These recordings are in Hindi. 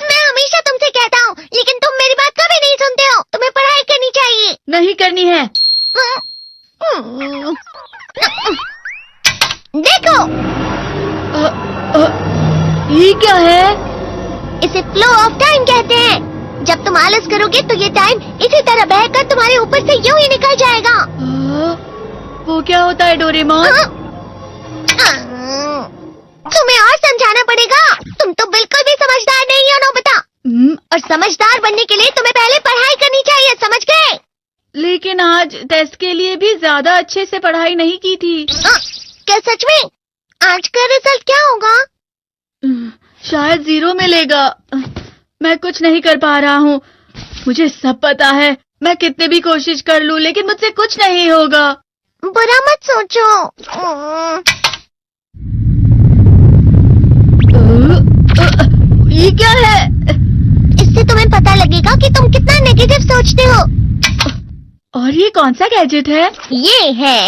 मैं हमेशा तुमसे कहता हूँ, लेकिन तुम मेरी बात कभी नहीं सुनते हो। तुम्हें पढ़ाई करनी चाहिए। नहीं करनी है। देखो, ये क्या है? इसे फ्लो ऑफ टाइम कहते हैं। जब तुम आलस करोगे तो ये टाइम इसी तरह बहकर तुम्हारे ऊपर से यूं ही निकल जाएगा। वो क्या होता है डोरेमोन? तुम्हें और समझाना पड़ेगा। तुम तो बिल्कुल भी समझदार नहीं हो नोबिता। और समझदार बनने के लिए तुम्हें पहले पढ़ाई करनी चाहिए, समझ गए? लेकिन आज टेस्ट के लिए भी ज्यादा अच्छे से पढ़ाई नहीं की थी। क्या सच में? आज का रिजल्ट क्या होगा? शायद 0 मिलेगा। मैं कुछ नहीं कर पा रहा हूँ। मुझे सब पता है। मैं कितने भी कोशिश कर लूँ, लेकिन मुझसे कुछ नहीं होगा। बुरा मत सोचो। ये क्या है? इससे तुम्हें पता लगेगा कि तुम कितना नेगेटिव सोचते हो। और ये कौन सा गैजेट है? ये है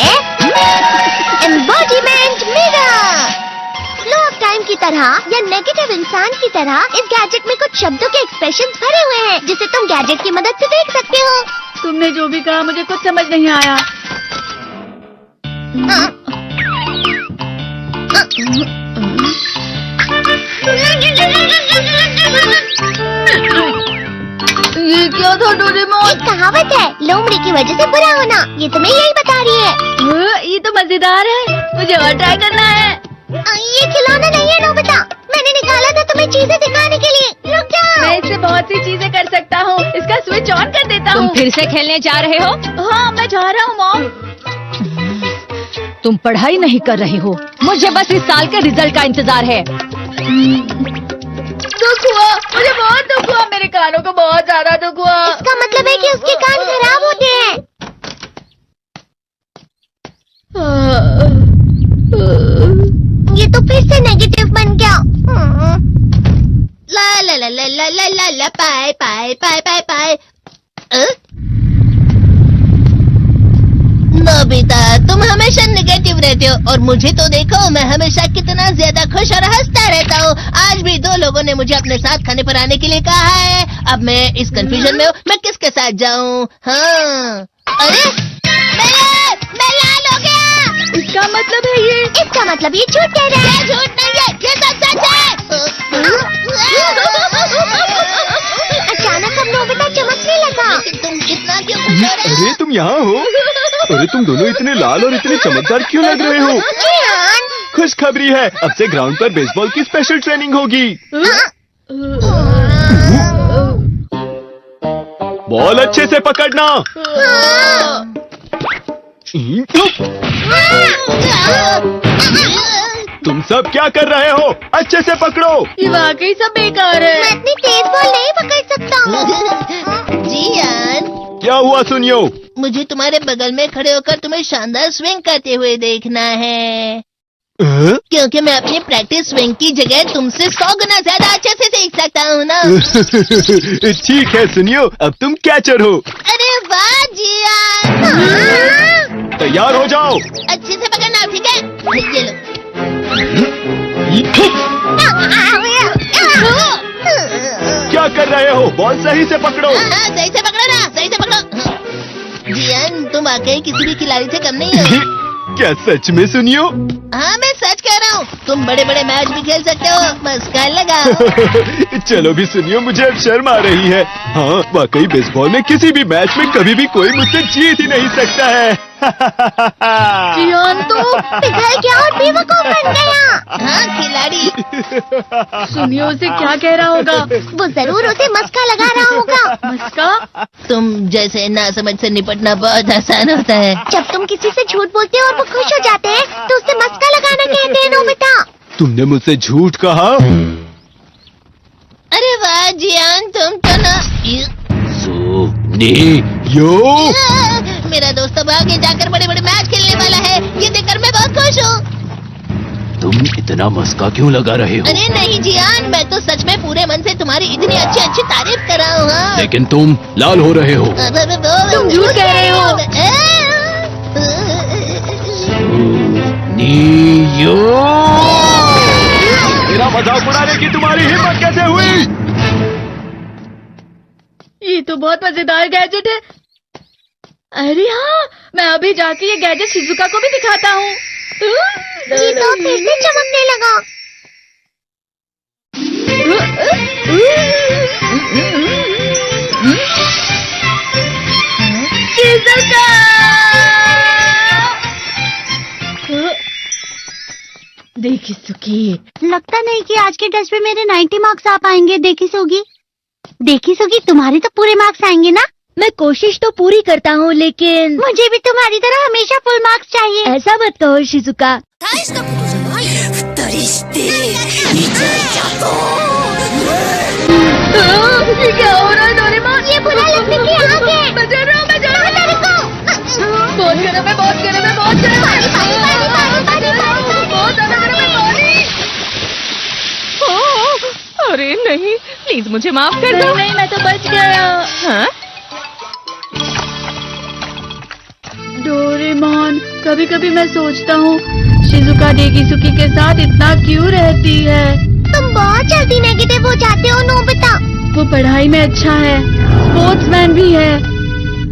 embodiment mirror. Flow of time की तरह या नेगेटिव इंसान की तरह इस गैजेट में कुछ शब्दों के एक्सप्रेशंस भरे हुए हैं, जिसे तुम गैजेट की मदद से देख सकते हो। तुमने जो भी कहा मुझे कुछ समझ नहीं आया। ये क्या था डोरेमोन? एक कहावत है, लोमड़ी की वजह से बुरा होना। ये तुम्हें यही बता रही है। ये तो मजेदार है। मुझे और ट्राई करना है। ये खिलौना नहीं है नोबिता। मैंने निकाला था तुम्हें चीजें दिखाने के लिए। रुक जाओ। मैं इससे बहुत सी चीजें कर सकता हूँ। इसका स्विच ऑन कर देता हूँ। तुम फिर से खेलने जा रहे हो? हाँ, मैं जा रहा हूँ मॉम। तुम पढ़ाई नहीं कर रहे हो। मुझे बस इस साल के रिजल्ट का इंतजार है। दुख हुआ, मुझे बहुत दुख हुआ। मेरे कानों को बहुत ज्यादा दुख हुआ। इसका मतलब है कि उसके कान खराब होते हैं। ये तो फिर से नेगेटिव बन गया। ला ला ला ला ला ला ला ला पाए पाए पाए पाए पाए। नोबिता, तुम हमेशा नेगेटिव रहते हो और मुझे तो देखो, मैं हमेशा कितना ज्यादा खुश और हंसता रहता हूँ। आज भी 2 लोगों ने मुझे अपने साथ खाने पर आने के लिए कहा है। अब मैं इस कंफ्यूजन में हूँ, मैं किसके साथ जाऊँ? हाँ, अरे मैं लाल हो गया। इसका मतलब है ये? इसका मतलब ये झूठ कह रहा है। ये झूठ नहीं है, ये सब सच है। अचानक अब नोबिता चमकने लगा। तुम इतना क्यों खुश हो रहे हो? अरे तुम यहाँ हो? अरे तुम दोनों इतने लाल और इतने चमकदार क्यों लग रहे हो? खुशखबरी है, अब से ग्राउंड पर बेसबॉल की स्पेशल ट्रेनिंग होगी। बॉल अच्छे से पकड़ना। तुम सब क्या कर रहे हो? अच्छे से पकड़ो। ये वाकई सब बेकार है। मैं इतनी तेज बॉल नहीं पकड़ सकता हूँ। जियान, क्या हुआ सुनियो? मुझे तुम्हारे बगल में खड़े होकर तुम्हें शानदार स्विंग करते हुए देखना है। क्योंकि मैं अपनी प्रैक्टिस स्विंग की जगह तुमसे 100 गुना ज्यादा अच्छे से सीख सकता हूँ ना। ठीक है सुनियो, अब तुम कैचर हो। अरे वाह जियान। तैयार हो जाओ। अच्छे से पकड़ना, ठीक है? ये लो। क्या कर रहे हो? बॉल सही से पकड़ो। सही से पकड़ो ना, सही से पकड़ो। जियान, तुम वाकई किसी भी खिलाड़ी से कम नहीं हो। क्या सच में सुनियो? हाँ, मैं सच कह रहा हूँ। तुम बड़े बड़े मैच भी खेल सकते हो, मस्का लगाओ। चलो भी सुनियो, मुझे अब शर्म आ रही है। हाँ, वाकई बेसबॉल में किसी भी मैच में कभी भी कोई मुझसे जीत ही नहीं सकता है। जियान तो पिघल गया और बेवकूफ बन गया। हाँ, खिलाड़ी। सुनियो उसे क्या कह रहा होगा? वो जरूर उसे मस्का लगा रहा होगा। मस्का? तुम जैसे नासमझ से निपटना बहुत आसान होता है। जब तुम किसी से झूठ बोलते हो और वो खुश हो जाते हैं, तो उसे मस्का लगाना कहते हैं नोबिता। तुमने मुझसे झूठ कहा? अरे वाह जियान, तुम तो ना। यो मेरा दोस्त अब आगे जाकर बड़े बड़े मैच खेलने वाला है। ये देखकर मैं बहुत खुश हूँ। तुम इतना मस्का क्यों लगा रहे हो? अरे नहीं जियान, मैं तो सच में पूरे मन से तुम्हारी इतनी अच्छी अच्छी तारीफ कर रहा हूँ। हाँ। लेकिन तुम लाल हो रहे हो। तुम झूठ कह रहे हो। मजाक उड़ाने की तुम्हारी हिम्मत कैसे हुई? ये तो बहुत मजेदार गैजेट है। अरे हाँ, मैं अभी जाके ये गैजेट शिजुका को भी दिखाता हूँ। ये तो फिर से चमकने लगा। शिजुका! देखी सुखी, लगता नहीं कि आज के टेस्ट में मेरे 90 मार्क्स आ पाएंगे। देखी सोगी तुम्हारे तो पूरे मार्क्स आएंगे ना? मैं कोशिश तो पूरी करता हूँ, लेकिन मुझे भी तुम्हारी तरह हमेशा फुल मार्क्स चाहिए। ऐसा मत कहो शिजुका। ये क्या हो रहा है डोरेमोन? ये बुरा लगने की आग है। मैं डर रहा हूँ, मैं डर रहा हूँ। बहुत गर्म है, बहुत गर्म है, बहुत गर्म है। बहुत ज्यादा गर्म है पानी। अरे नहीं, प्लीज मुझे माफ कर दो। नहीं, मैं तो बच गया। हाँ? डोरेमोन, कभी कभी मैं सोचता हूँ शिजुका डेकिसुकी के साथ इतना क्यों रहती है। तुम बहुत जल्दी नेगेटिव हो जाते हो नोबिता। वो पढ़ाई में अच्छा है, स्पोर्ट्समैन भी है,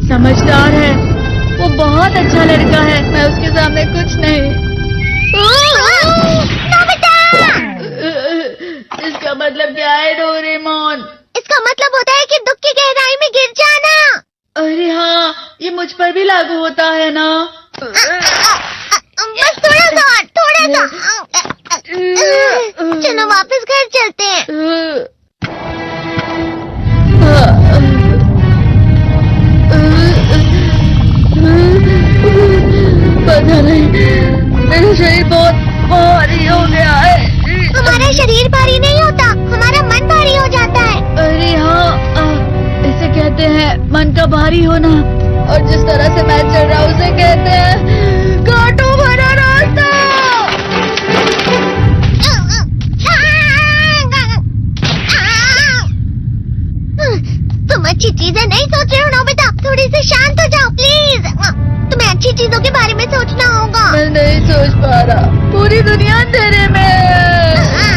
समझदार है। वो बहुत अच्छा लड़का है। मैं उसके सामने कुछ नहीं। नोबिता! इसका मतलब क्या है डोरेमोन? इसका मतलब होता है कि दुख की गहराई में गिर जाना। अरे हाँ, ये मुझ पर भी लागू होता है ना। बस थोड़ा सा। चलो वापस घर चलते हैं। पता नहीं, मेरा शरीर बहुत भारी हो गया है। हमारा शरीर भारी नहीं होता, हमारा मन भारी हो जाता है। अरे हाँ, इसे कहते हैं मन का भारी होना। और जिस तरह से मैं चल रहा हूँ उसे कहते हैं कांटों भरा रास्ता। तुम अच्छी चीजें नहीं सोच रहे हो नोबिता। थोड़ी सी शांत हो जाओ प्लीज। तुम्हें अच्छी चीजों के बारे में सोचना होगा। मैं नहीं सोच पा रहा, पूरी दुनिया अंधेरे में है।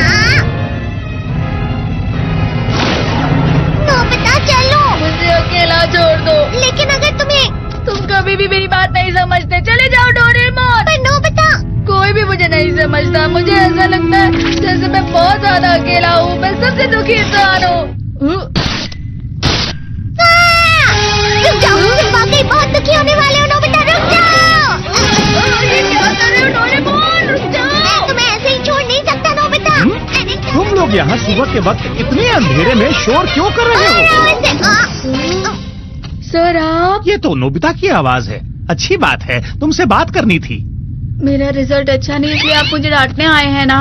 नोबिता चलो। मुझे अकेला छोड़ दो। लेकिन अगर तुम कभी भी मेरी बात नहीं समझते। चले जाओ डोरेमोन। पर नोबिता। कोई भी मुझे नहीं समझता। मुझे ऐसा लगता है जैसे मैं बहुत ज्यादा अकेला हूँ। मैं सबसे दुखी इंसान हूँ। रुक जाओ, तुम वाकई बहुत दुखी होने वाले हो नोबिता। रुक जाओ। ये क्या कर रहे हो डोरेमोन? रुक जाओ। मैं तुम्हें ऐसे ही छोड़ नहीं सकता नोबिता। तुम लोग यहाँ सुबह के वक्त इतने अंधेरे में शोर क्यों कर रहे हो? सर आप? ये तो नोबिता की आवाज है। अच्छी बात है, तुमसे बात करनी थी। मेरा रिजल्ट अच्छा नहीं, इसलिए आप मुझे डांटने आए हैं ना?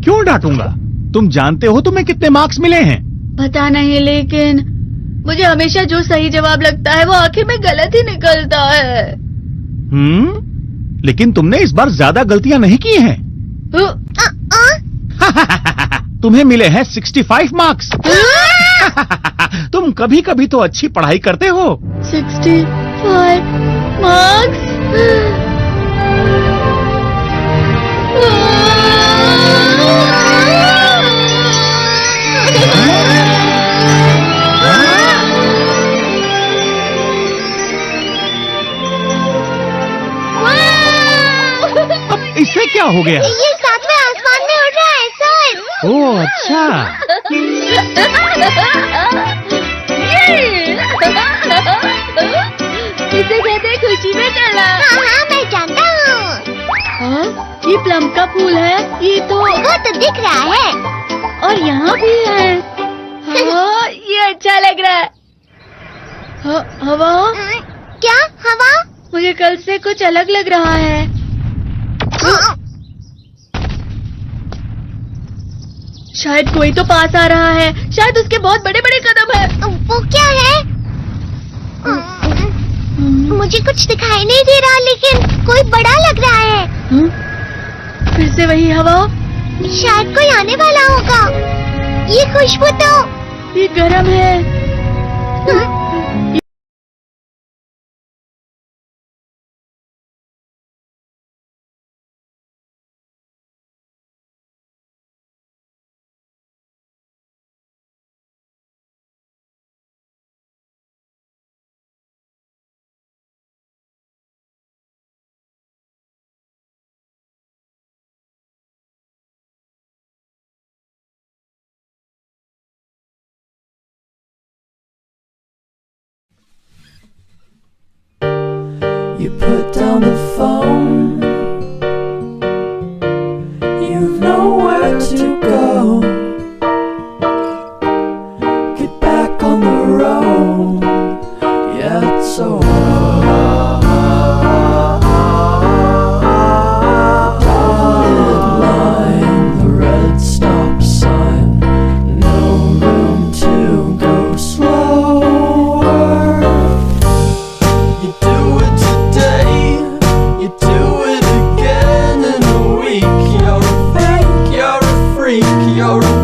क्यों डांटूंगा? तुम जानते हो तुम्हें कितने मार्क्स मिले हैं? पता नहीं, लेकिन मुझे हमेशा जो सही जवाब लगता है वो आखिर में गलत ही निकलता है। लेकिन तुमने इस बार ज्यादा गलतियां नहीं की हैं। तुम्हें मिले हैं 65 मार्क्स। तुम कभी कभी तो अच्छी पढ़ाई करते हो। 65 मार्क्स? अब इससे क्या हो गया? ये सातवें आसमान में उड़ रहा है सर। ओह अच्छा। इसे कहते हैं खुशी में चलना। हाँ मैं जानता हूँ। हाँ, ये प्लम का फूल है। ये तो वो तो दिख रहा है। और यहाँ भी है। हाँ, ये अच्छा लग रहा है। हवा? क्या हवा? मुझे कल से कुछ अलग लग रहा है। शायद कोई तो पास आ रहा है। शायद उसके बहुत बड़े बड़े कदम है। वो क्या है? मुझे कुछ दिखाई नहीं दे रहा, लेकिन कोई बड़ा लग रहा है। फिर से वही हवा। शायद कोई आने वाला होगा। ये खुशबू तो ये गर्म है। nowhere to go. Get back on the road. Yeah, it's over. Dotted line, the red stop sign. No room to go slower. You do it today, you do it again in a week. You're a freak, you're a freak, you're a